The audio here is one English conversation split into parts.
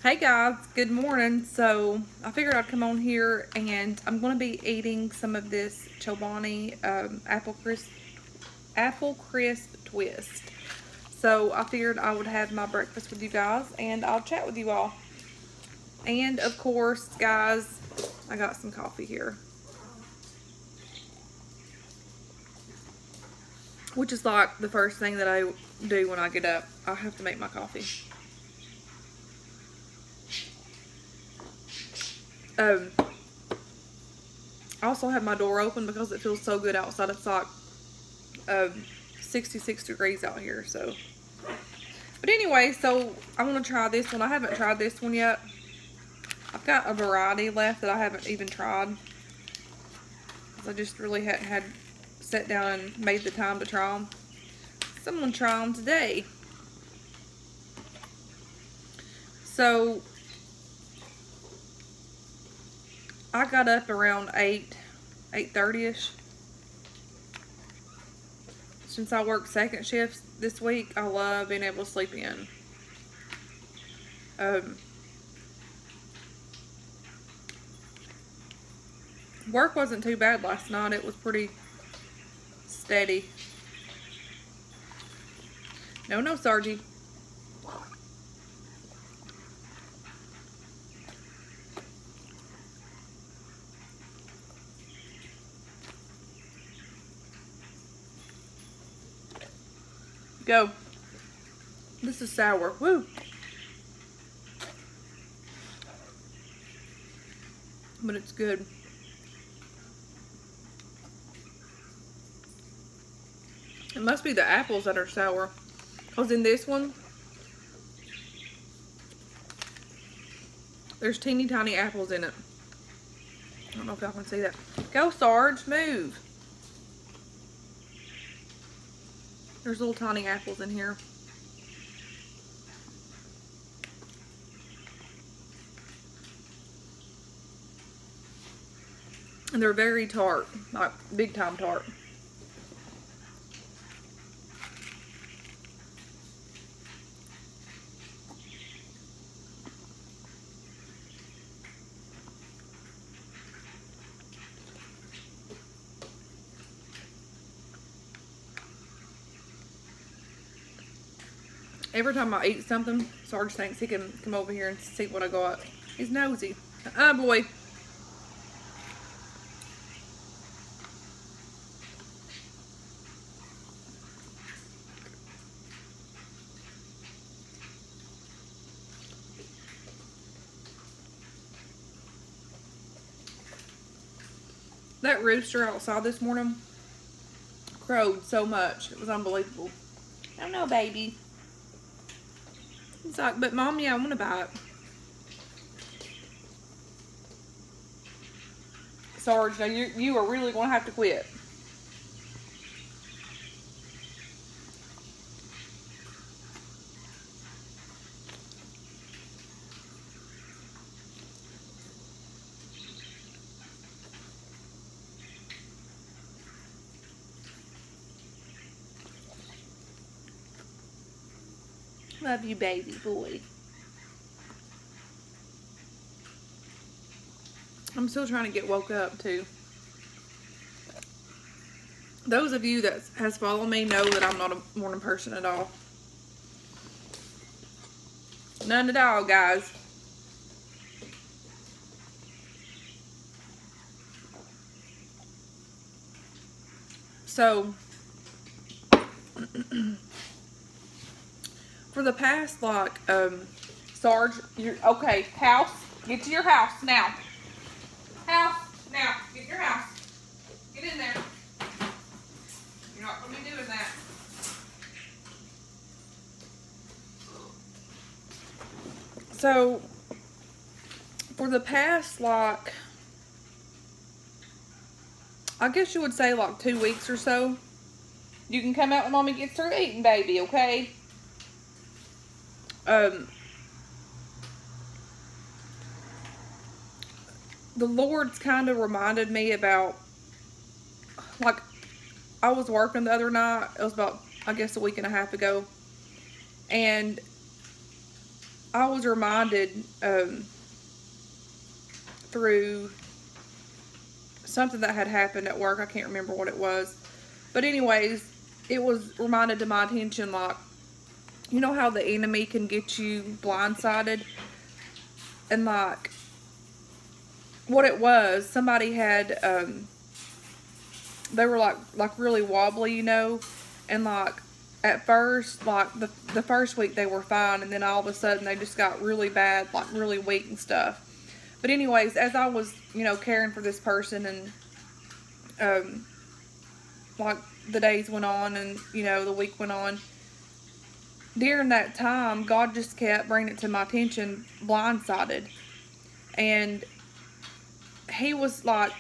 Hey guys, good morning. So I figured I'd come on here and I'm going to be eating some of this Chobani apple crisp twist. So I figured I would have my breakfast with you guys and I'll chat with you all. And of course, guys, I got some coffee here, which is like the first thing that I do when I get up. I have to make my coffee. I also have my door open because it feels so good outside. It's like 66 degrees out here. So, but anyway, so I'm gonna try this one. I haven't tried this one yet. I've got a variety left that I haven't even tried because I just really hadn't had sat down and made the time to try them. So I'm gonna try them today. So I got up around 8:30ish. Since I work second shifts this week, I love being able to sleep in. Work wasn't too bad last night. It was pretty steady. No, Sargie. Go. This is sour. Woo. But it's good. It must be the apples that are sour. Because in this one, there's teeny tiny apples in it. I don't know if y'all can see that. Go, Sarge, move. There's little tiny apples in here. And they're very tart, like big time tart. Every time I eat something, Sarge thinks he can come over here and see what I got. He's nosy. Boy. That rooster outside this morning crowed so much. It was unbelievable. I don't know, baby. He's like, but Mom, yeah, I want to buy it. Sarge, now you are really going to have to quit. Love you, baby boy. I'm still trying to get woke up, too. Those of you that has followed me know that I'm not a morning person at all. None at all, guys. So, for the past, like, Sarge, you're, okay, house, get to your house now. House, now, get in your house. Get in there. You're not going to be doing that. So, for the past, like, I guess you would say like 2 weeks or so, you can come out when Mommy gets through eating, baby, okay? The Lord's kind of reminded me about, like, I was working the other night. It was about, I guess, a week and a half ago. And I was reminded through something that had happened at work. I can't remember what it was. But anyways, it was reminded to my attention, like, you know how the enemy can get you blindsided? And like, what it was, somebody had, they were like really wobbly, you know, and like, at first, like, the first week they were fine, and then all of a sudden they just got really bad, like really weak and stuff. But anyways, as I was, you know, caring for this person, and like the days went on, and you know, the week went on, during that time, God just kept bringing it to my attention, blindsided. And he was like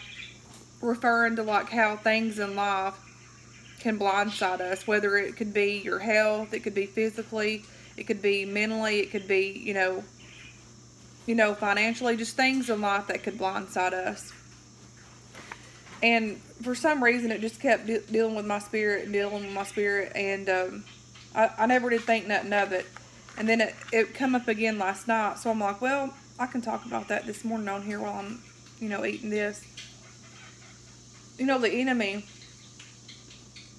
referring to like how things in life can blindside us, whether it could be your health, it could be physically, it could be mentally, it could be, you know, financially, just things in life that could blindside us. And for some reason, it just kept dealing with my spirit, and I never did think nothing of it. And then it come up again last night, so I'm like, well, I can talk about that this morning on here while I'm, you know, eating this. You know, the enemy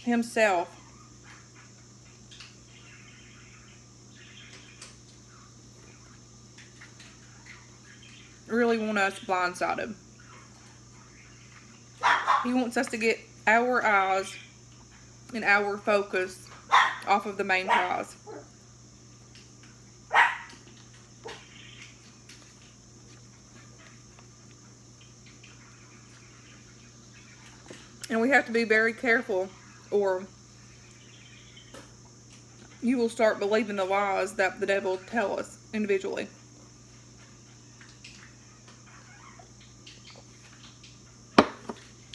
himself really wants us blindsided. He wants us to get our eyes and our focus off of the main prize. And we have to be very careful, or you will start believing the lies that the devil tell us individually.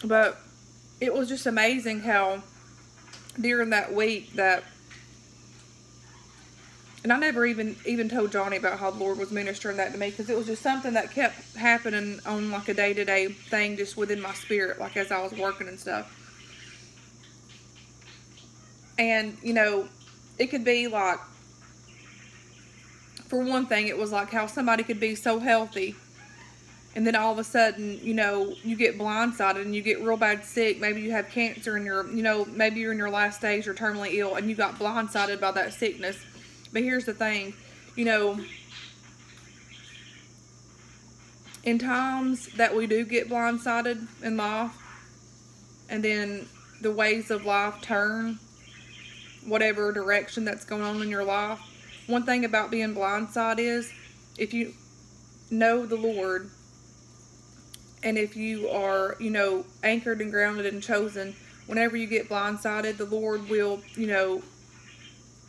But it was just amazing how during that week that, and I never even told Johnny about how the Lord was ministering that to me, because it was just something that kept happening on like a day-to-day thing just within my spirit, like as I was working and stuff. And, you know, it could be like, for one thing, it was like how somebody could be so healthy, and then all of a sudden, you know, you get blindsided and you get real bad sick. Maybe you have cancer and you're, you know, maybe you're in your last days, you're terminally ill, and you got blindsided by that sickness. But here's the thing, you know, in times that we do get blindsided in life, and then the ways of life turn, whatever direction that's going on in your life, one thing about being blindsided is, if you know the Lord, and if you are, you know, anchored and grounded and chosen, whenever you get blindsided, the Lord will, you know,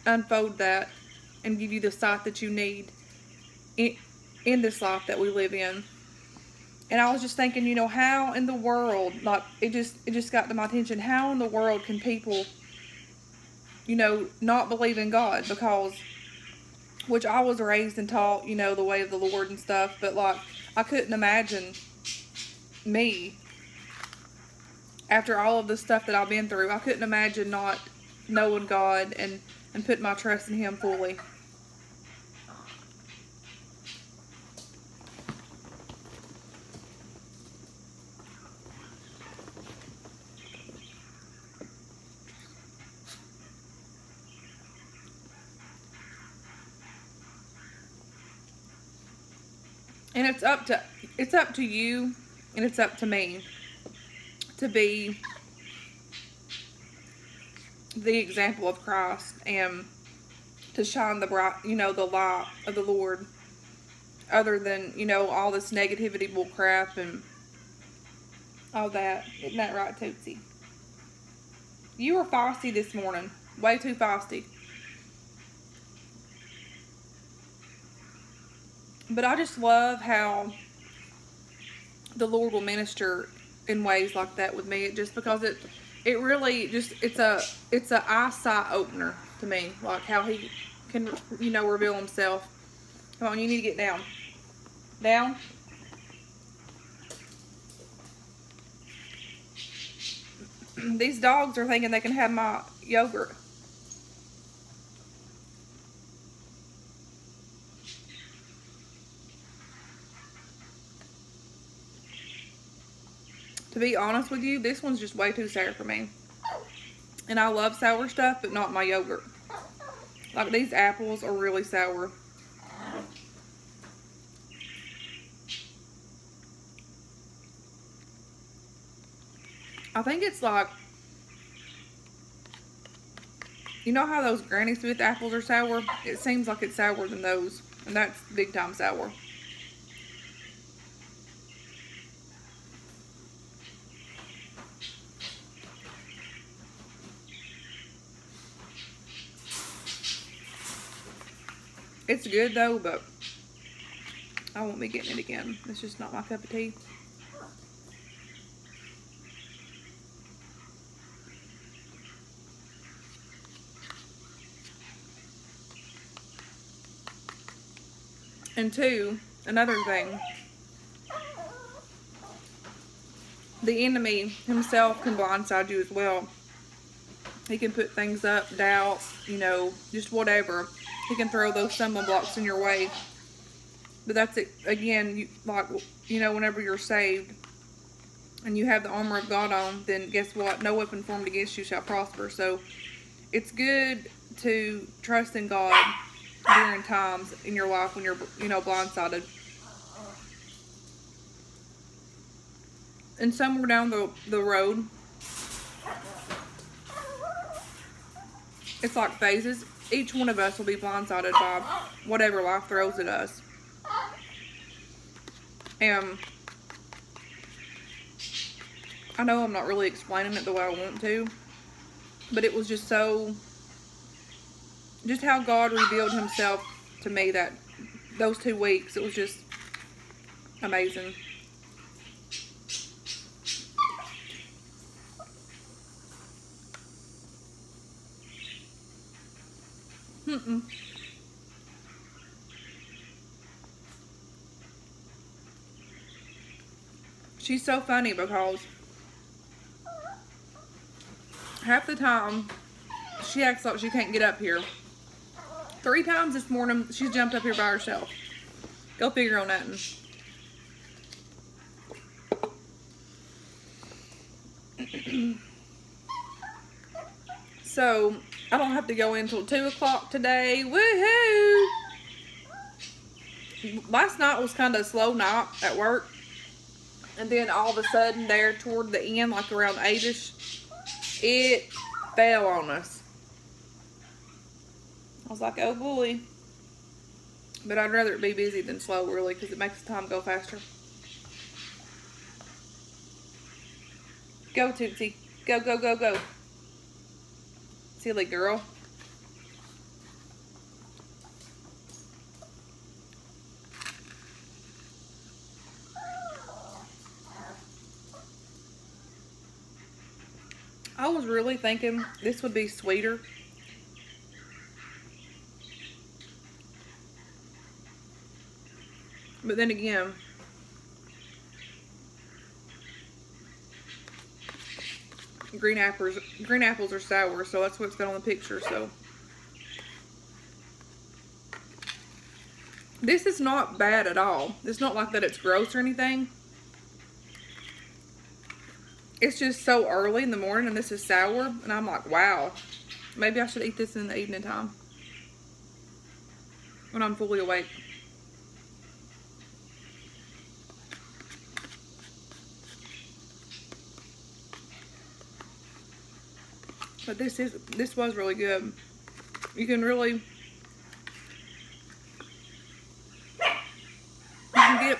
unfold that and give you the sight that you need in this life that we live in. And I was just thinking, you know, how in the world, like, it just got to my attention, how in the world can people, you know, not believe in God? Because, which I was raised and taught, you know, the way of the Lord and stuff, but like, I couldn't imagine me, after all of the stuff that I've been through, I couldn't imagine not knowing God and putting my trust in Him fully. And it's up to you, and it's up to me to be the example of Christ and to shine the bright, you know, the light of the Lord, other than, you know, all this negativity bull crap and all that. Isn't that right, Tootsie? You were feisty this morning. Way too feisty. But I just love how the Lord will minister in ways like that with me. Just because it really just, it's a eyesight opener to me. Like how He can, you know, reveal Himself. Come on, you need to get down. Down. These dogs are thinking they can have my yogurt. To be honest with you, this one's just way too sour for me. And I love sour stuff, but not my yogurt. Like, these apples are really sour. I think it's like, you know how those Granny Smith apples are sour? It seems like it's sourer than those. And that's big time sour. It's good though, but I won't be getting it again. It's just not my cup of tea. And two, another thing, the enemy himself can blindside you as well. He can put things up, doubt, you know, just whatever. He can throw those stumbling blocks in your way. But that's it. Again, you know, whenever you're saved and you have the armor of God on, then guess what? No weapon formed against you shall prosper. So it's good to trust in God during times in your life when you're, you know, blindsided. And somewhere down the road, it's like phases. Each one of us will be blindsided by whatever life throws at us. And I know I'm not really explaining it the way I want to, but it was just so, just how God revealed himself to me those 2 weeks. It was just amazing. She's so funny because half the time she acts like she can't get up here. 3 times this morning she's jumped up here by herself. Go figure on that. So I don't have to go in until 2 o'clock today. Woohoo! Last night was kind of a slow night at work. And then all of a sudden there toward the end, like around 8ish, it fell on us. I was like, oh boy. But I'd rather it be busy than slow, really, because it makes the time go faster. Go, Tootsie. Go, go, go, go. Silly girl. I was really thinking this would be sweeter. But then again, green apples are sour, so that's what's got on the picture. So this is not bad at all. It's not like that it's gross or anything. It's just so early in the morning and this is sour, and I'm like, wow, maybe I should eat this in the evening time when I'm fully awake. But this was really good. You can really,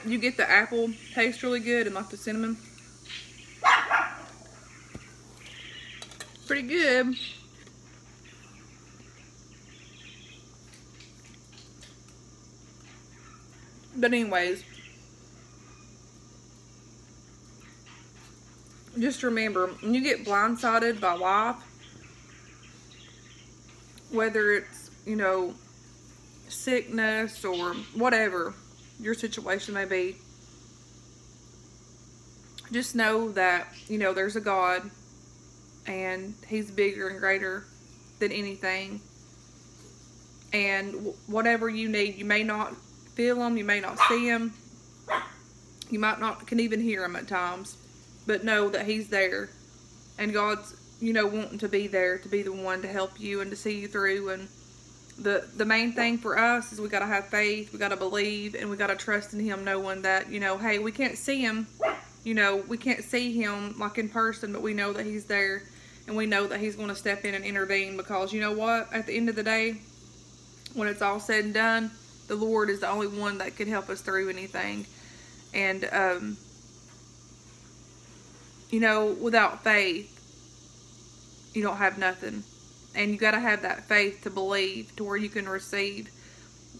you get the apple taste really good and like the cinnamon. Pretty good. But anyways, just remember, when you get blindsided by life, whether it's, you know, sickness or whatever your situation may be, just know that, you know, there's a God and he's bigger and greater than anything. And whatever you need, you may not feel him, you may not see him, you might not can even hear him at times, but know that he's there. And God's, wanting to be there, to be the one to help you and to see you through. And the main thing for us is we got to have faith, we got to believe, and we got to trust in him, knowing that, hey, we can't see him, we can't see him like in person, but we know that he's there, and we know that he's going to step in and intervene, because you know what, at the end of the day, when it's all said and done, the Lord is the only one that can help us through anything. And without faith, you don't have nothing. And you got to have that faith to believe, to where you can receive,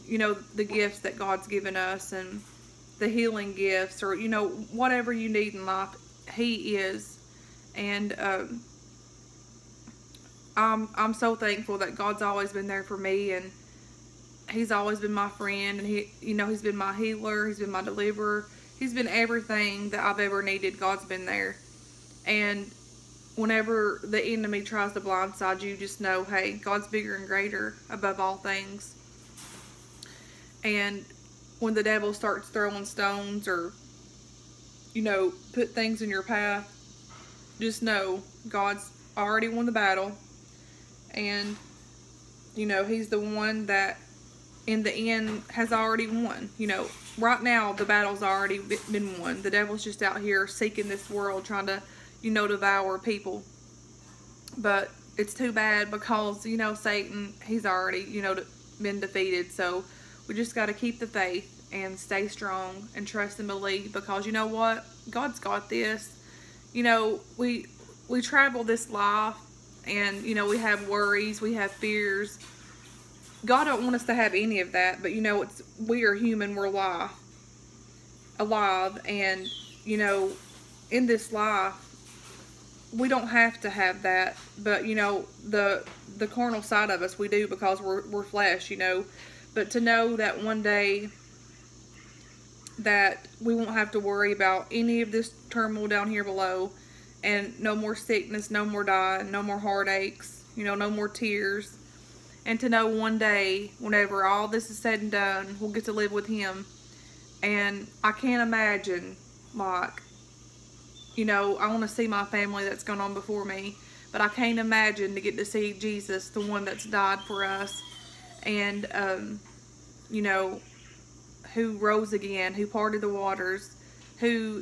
the gifts that God's given us, and the healing gifts, or, whatever you need in life, he is. And I'm so thankful that God's always been there for me, and he's always been my friend, and he's been my healer, he's been my deliverer, he's been everything that I've ever needed. God's been there. And whenever the enemy tries to blindside you, just know, hey, God's bigger and greater above all things. And when the devil starts throwing stones, or, put things in your path, just know God's already won the battle. And, he's the one that, in the end, has already won. Right now, the battle's already been won. The devil's just out here seeking this world, trying to, devour people. But it's too bad, because, Satan, he's already, been defeated. So we just got to keep the faith and stay strong and trust and believe, because you know what? God's got this. We travel this life, and, we have worries, we have fears. God don't want us to have any of that, but, we are human, we're alive. And, in this life, we don't have to have that, but the carnal side of us, we do, because we're flesh, but to know that one day that we won't have to worry about any of this turmoil down here below, and no more sickness, no more dying, no more heartaches, no more tears, and to know one day, whenever all this is said and done, we'll get to live with him. And I can't imagine, like, I want to see my family that's gone on before me, but I can't imagine to get to see Jesus, the one that's died for us, and, who rose again, who parted the waters, who,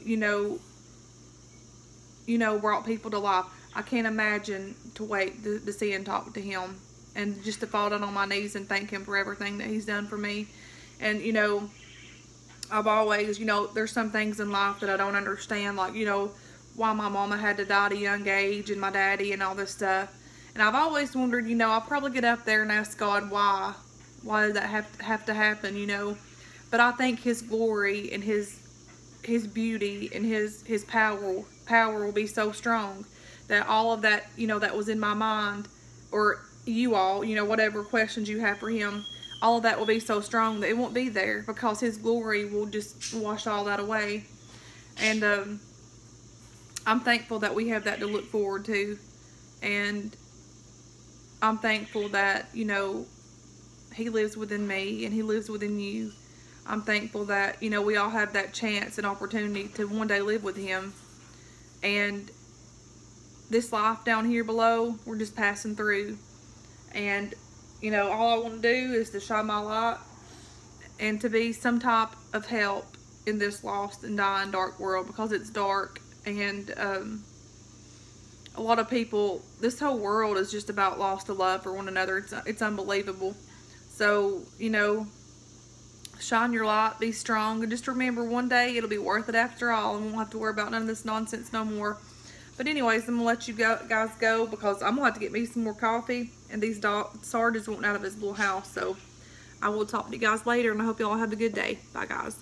brought people to life. I can't imagine to wait to see and talk to him, and just to fall down on my knees and thank him for everything that he's done for me. And, I've always, there's some things in life that I don't understand, like, why my mama had to die at a young age, and my daddy, and all this stuff. And I've always wondered, I'll probably get up there and ask God why did that have to happen, But I think his glory and his beauty and his power will be so strong that all of that, that was in my mind, or you all, whatever questions you have for him, all of that will be so strong that it won't be there, because his glory will just wash all that away. And I'm thankful that we have that to look forward to. And I'm thankful that, he lives within me, and he lives within you. I'm thankful that, we all have that chance and opportunity to one day live with him. And this life down here below, we're just passing through. And, all I want to do is to shine my light, and to be some type of help in this lost and dying dark world, because it's dark. And a lot of people, this whole world is just about lost to love for one another. It's unbelievable. So, shine your light, be strong, and just remember, one day it'll be worth it after all, and we won't have to worry about none of this nonsense no more. But anyways, I'm going to let you guys go, because I'm going to have to get me some more coffee, and these Sarge is wanting out of his little house. So I will talk to you guys later, and I hope you all have a good day. Bye, guys.